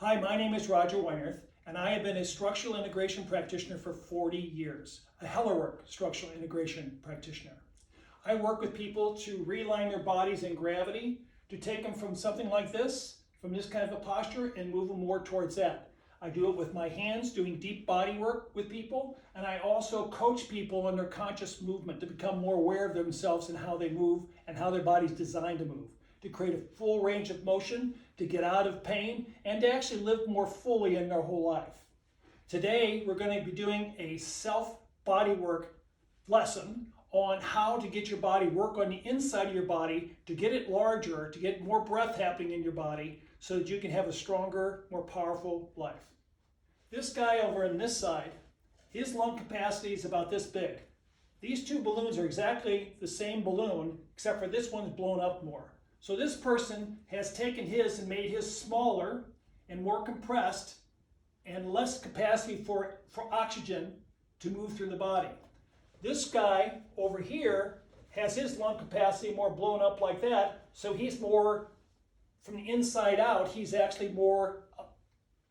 Hi, my name is Roger Weinerth, and I have been a structural integration practitioner for 40 years, a Hellerwork structural integration practitioner. I work with people to realign their bodies in gravity, to take them from something like this, from this kind of a posture, and move them more towards that. I do it with my hands, doing deep body work with people, and I also coach people in their conscious movement to become more aware of themselves and how they move and how their body's designed to move, to create a full range of motion, to get out of pain, and to actually live more fully in their whole life. Today, we're going to be doing a self-bodywork lesson on how to get your body work on the inside of your body, to get it larger, to get more breath happening in your body, so that you can have a stronger, more powerful life. This guy over on this side, his lung capacity is about this big. These two balloons are exactly the same balloon, except for this one's blown up more. So this person has taken his and made his smaller and more compressed and less capacity for oxygen to move through the body. This guy over here has his lung capacity more blown up like that, so he's more from the inside out, he's actually more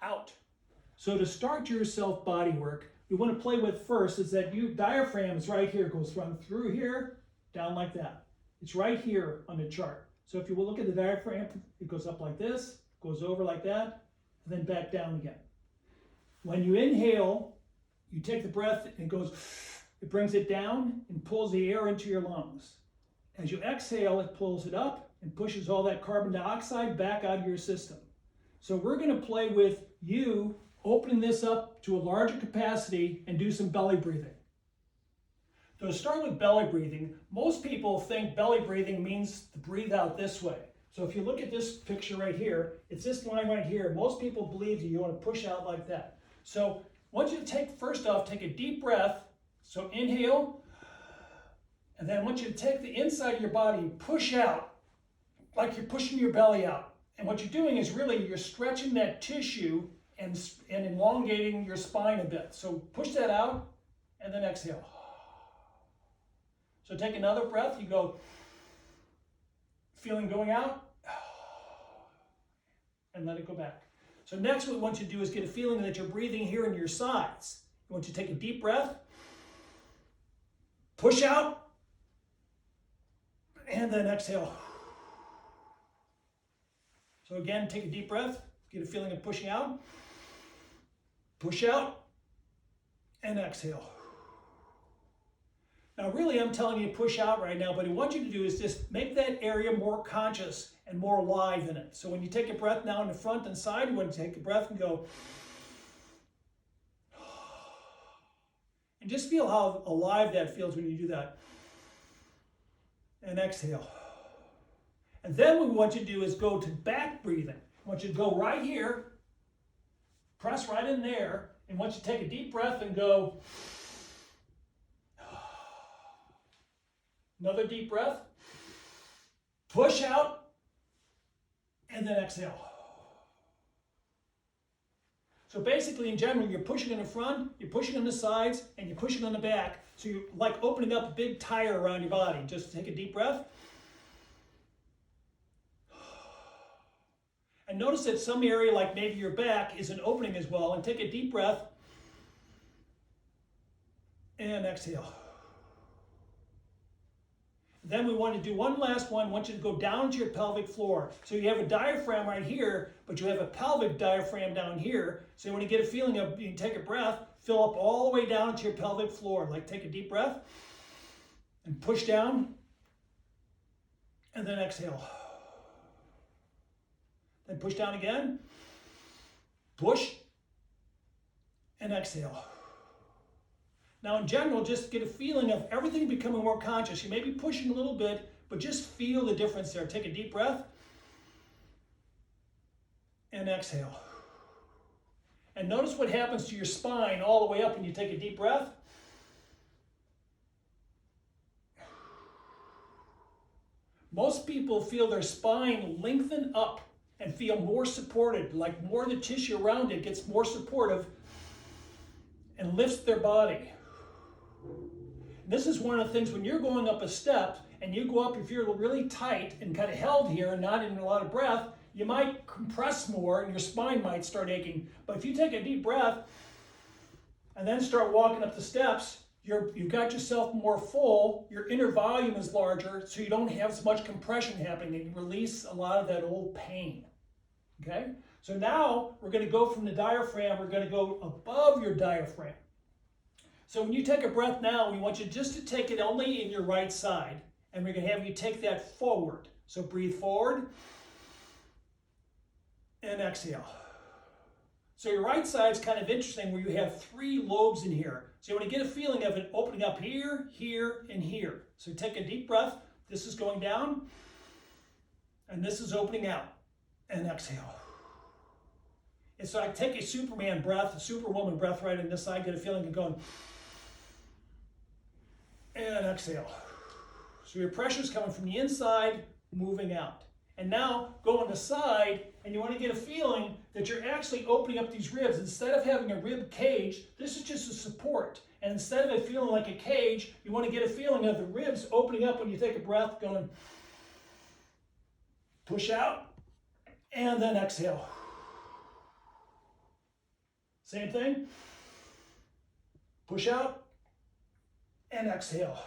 out. So to start your self-body work, we want to play with first is that your diaphragm is right here, goes run through here, down like that. It's right here on the chart. So if you will look at the diaphragm, it goes up like this, goes over like that, and then back down again. When you inhale, you take the breath and it brings it down and pulls the air into your lungs. As you exhale, it pulls it up and pushes all that carbon dioxide back out of your system. So we're going to play with you opening this up to a larger capacity and do some belly breathing. So to start with belly breathing, most people think belly breathing means to breathe out this way. So if you look at this picture right here, it's this line right here. Most people believe you want to push out like that. So I want you to first off, take a deep breath. So inhale, and then I want you to take the inside of your body and push out, like you're pushing your belly out. And what you're doing is really you're stretching that tissue and elongating your spine a bit. So push that out, and then exhale. So take another breath, you go, feeling going out, and let it go back. So next what we want you to do is get a feeling that you're breathing here in your sides. I want you to take a deep breath, push out, and then exhale. So again, take a deep breath, get a feeling of pushing out, push out, and exhale. Now really I'm telling you to push out right now, but what I want you to do is just make that area more conscious and more alive in it. So when you take a breath now in the front and side, you want to take a breath and go, and just feel how alive that feels when you do that. And exhale. And then what we want you to do is go to back breathing. I want you to go right here, press right in there, and I want you to take a deep breath and go. Another deep breath, push out, and then exhale. So basically, in general, you're pushing in the front, you're pushing on the sides, and you're pushing on the back. So you're like opening up a big tire around your body. Just take a deep breath. And notice that some area, like maybe your back, is an opening as well. And take a deep breath. And exhale. Then we want to do one last one. I want you to go down to your pelvic floor. So you have a diaphragm right here, but you have a pelvic diaphragm down here. So when you get a feeling of, you can take a breath, fill up all the way down to your pelvic floor. Like take a deep breath and push down and then exhale. Then push down again, push and exhale. Now in general, just get a feeling of everything becoming more conscious. You may be pushing a little bit, but just feel the difference there. Take a deep breath and exhale. And notice what happens to your spine all the way up when you take a deep breath. Most people feel their spine lengthen up and feel more supported, like more of the tissue around it gets more supportive and lifts their body. This is one of the things when you're going up a step and you go up, if you're really tight and kind of held here and not in a lot of breath, you might compress more and your spine might start aching. But if you take a deep breath and then start walking up the steps, you've got yourself more full, your inner volume is larger, so you don't have as much compression happening and you release a lot of that old pain. Okay? So now we're going to go from the diaphragm, we're going to go above your diaphragm. So when you take a breath now, we want you just to take it only in your right side, and we're going to have you take that forward. So breathe forward and exhale. So your right side is kind of interesting where you have 3 lobes in here. So you want to get a feeling of it opening up here, here, and here. So take a deep breath. This is going down, and this is opening out. And exhale. And so I take a Superman breath, a Superwoman breath right in this side, get a feeling of going, and exhale. So your pressure is coming from the inside, moving out. And now go on the side, and you want to get a feeling that you're actually opening up these ribs. Instead of having a rib cage, this is just a support. And instead of it feeling like a cage, you want to get a feeling of the ribs opening up when you take a breath, going, push out, and then exhale. Same thing. Push out, and exhale.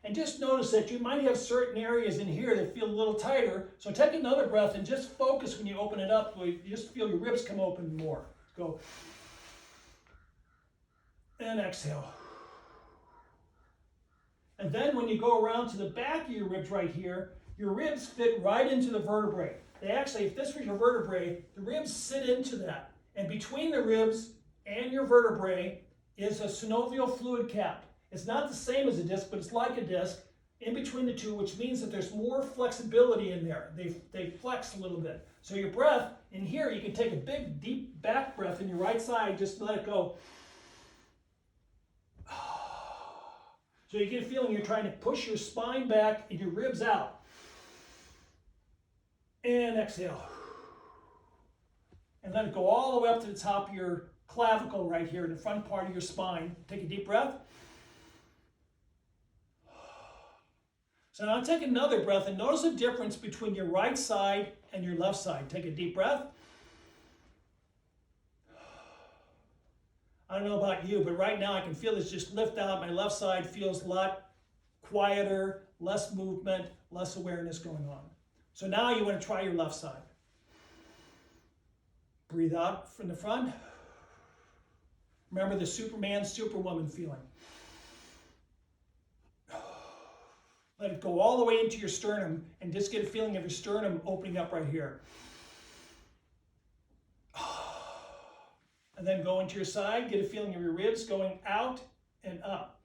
And just notice that you might have certain areas in here that feel a little tighter. So take another breath and just focus when you open it up. You just feel your ribs come open more. Go. And exhale. And then when you go around to the back of your ribs right here, your ribs fit right into the vertebrae. They actually, if this was your vertebrae, the ribs sit into that. And between the ribs and your vertebrae is a synovial fluid cap. It's not the same as a disc, but it's like a disc in between the two, which means that there's more flexibility in there. They flex a little bit. So your breath, in here, you can take a big, deep back breath in your right side, just let it go. So you get a feeling you're trying to push your spine back and your ribs out. And exhale. And let it go all the way up to the top of your clavicle right here, the front part of your spine. Take a deep breath. So now take another breath and notice the difference between your right side and your left side. Take a deep breath. I don't know about you, but right now I can feel this just lift out. My left side feels a lot quieter, less movement, less awareness going on. So now you want to try your left side. Breathe out from the front. Remember the Superman, Superwoman feeling. Let it go all the way into your sternum and just get a feeling of your sternum opening up right here. And then go into your side, get a feeling of your ribs going out and up.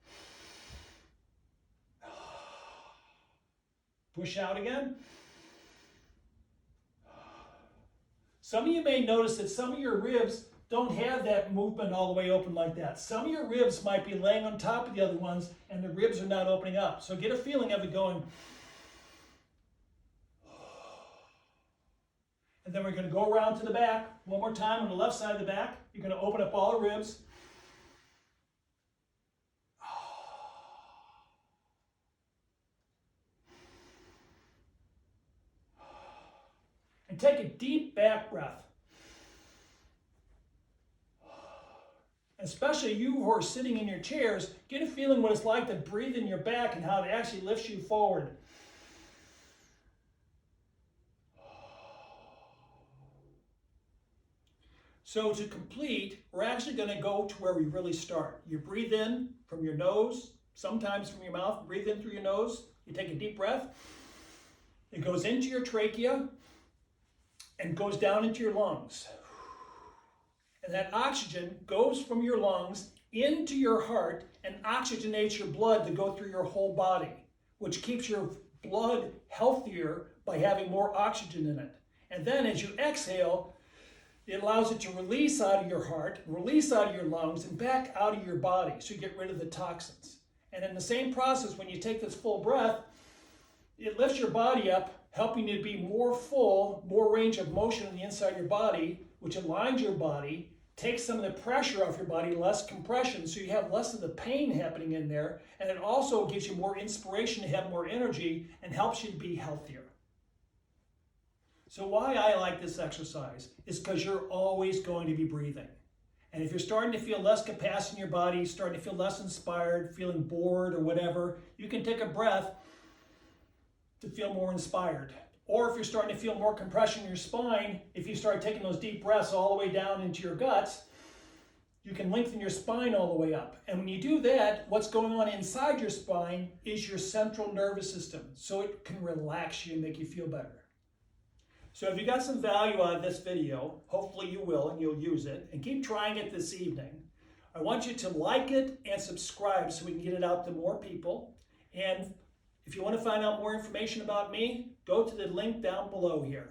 Push out again. Some of you may notice that some of your ribs don't have that movement all the way open like that. Some of your ribs might be laying on top of the other ones and the ribs are not opening up. So get a feeling of it going. And then we're going to go around to the back. One more time on the left side of the back. You're going to open up all the ribs. And take a deep back breath. Especially you who are sitting in your chairs, get a feeling what it's like to breathe in your back and how it actually lifts you forward. So to complete, we're actually going to go to where we really start. You breathe in from your nose, sometimes from your mouth. Breathe in through your nose. You take a deep breath. It goes into your trachea and goes down into your lungs. And that oxygen goes from your lungs into your heart and oxygenates your blood to go through your whole body, which keeps your blood healthier by having more oxygen in it. And then as you exhale, it allows it to release out of your heart, release out of your lungs, and back out of your body, so you get rid of the toxins. And in the same process, when you take this full breath, it lifts your body up, helping you to be more full, more range of motion on the inside of your body, which aligns your body, takes some of the pressure off your body, less compression, so you have less of the pain happening in there, and it also gives you more inspiration to have more energy and helps you to be healthier. So why I like this exercise is because you're always going to be breathing. And if you're starting to feel less capacity in your body, starting to feel less inspired, feeling bored or whatever, you can take a breath to feel more inspired. Or if you're starting to feel more compression in your spine, if you start taking those deep breaths all the way down into your guts, you can lengthen your spine all the way up. And when you do that, what's going on inside your spine is your central nervous system. So it can relax you and make you feel better. So if you got some value out of this video, hopefully you will and you'll use it, and keep trying it this evening. I want you to like it and subscribe so we can get it out to more people. And if you want to find out more information about me, go to the link down below here.